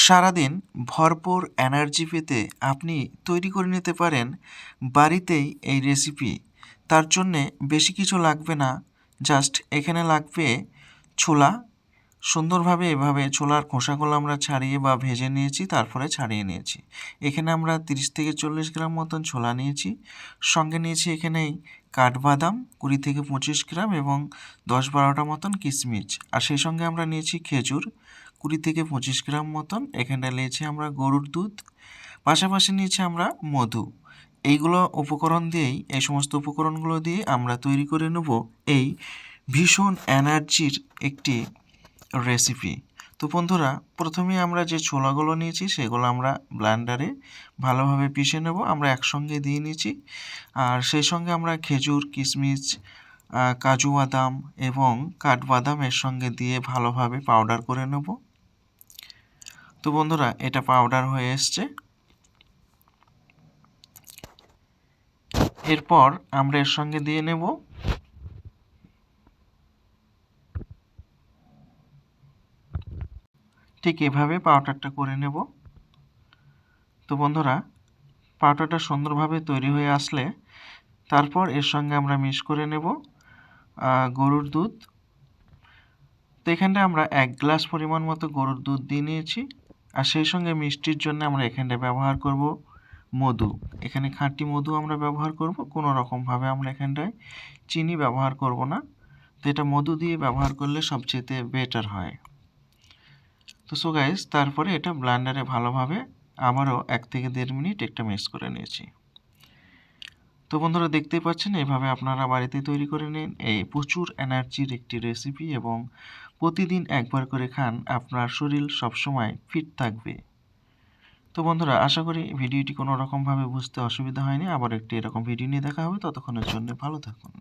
সারাদিন ভরপুর এনার্জি পেতে আপনি তৈরি করে নিতে পারেন বাড়িতেই এই রেসিপি। তার জন্যে বেশি কিছু লাগবে না, জাস্ট এখানে লাগবে ছোলা। সুন্দরভাবে এভাবে ছোলার খোসাগুলো আমরা ছাড়িয়ে বা ভেজে নিয়েছি, তারপরে ছাড়িয়ে নিয়েছি। এখানে আমরা 30 থেকে 40 গ্রাম মতন ছোলা নিয়েছি, সঙ্গে নিয়েছি এখানেই কাঠবাদাম 20 থেকে 25 গ্রাম এবং 10-12টা মতন কিশমিশ। আর সেই সঙ্গে আমরা নিয়েছি খেজুর 20 থেকে 25 গ্রাম মতন। এখানে নিয়েছি আমরা গরুর দুধ, পাশাপাশি নিয়েছি আমরা মধু। এইগুলো উপকরণ দিয়েই, এই সমস্ত উপকরণগুলো দিয়ে আমরা তৈরি করে নেব এই ভীষণ এনার্জির একটি রেসিপি। তো বন্ধুরা, প্রথমে আমরা যে ছোলাগুলো নিয়েছি সেগুলো আমরা ব্লেন্ডারে ভালোভাবে পিষে নেব। আমরা একসঙ্গে দিয়ে নিয়েছি। আর সেই সঙ্গে আমরা খেজুর, কিশমিশ, কাজু বাদাম এবং কাঠবাদাম এর সঙ্গে দিয়ে ভালোভাবে পাউডার করে নেব। তো বন্ধুরা, এটা পাউডার হয়ে এসছে। এরপর আমরা এর সঙ্গে দিয়ে নেব ঠিক এভাবে পাউডারটা করে নেব। তো বন্ধুরা, পাউডারটা সুন্দরভাবে তৈরি হয়ে আসলে তারপর এর সঙ্গে আমরা মিক্স করে নেব গরুর দুধ। তো এখানটায় আমরা 1 গ্লাস পরিমাণ মতো গরুর দুধ দিয়ে নিয়েছি। আর সেই সঙ্গে মিষ্টির জন্য আমরা এখানটায় ব্যবহার করব মধু। এখানে খাঁটি মধু আমরা ব্যবহার করব, কোনো রকমভাবে আমরা এখানটায় চিনি ব্যবহার করব না। তো এটা মধু দিয়ে ব্যবহার করলে সবচেয়ে বেটার হয়। তো সো গাইস, তারপরে এটা ব্লেন্ডারে ভালোভাবে আবারও 1 থেকে 1.5 মিনিট একটা মিক্স করে নিয়েছি। তো বন্ধুরা, দেখতেই পাচ্ছেন এভাবে আপনারা বাড়িতে তৈরি করে নিন এই প্রচুর এনার্জির একটি রেসিপি, এবং প্রতিদিন একবার করে খান, আপনার শরীর সবসময় ফিট থাকবে। তো বন্ধুরা, আশা করি ভিডিওটি কোনো রকমভাবে বুঝতে অসুবিধা হয়নি। আবার একটি এরকম ভিডিও নিয়ে দেখা হবে, ততক্ষণের জন্য ভালো থাকুন।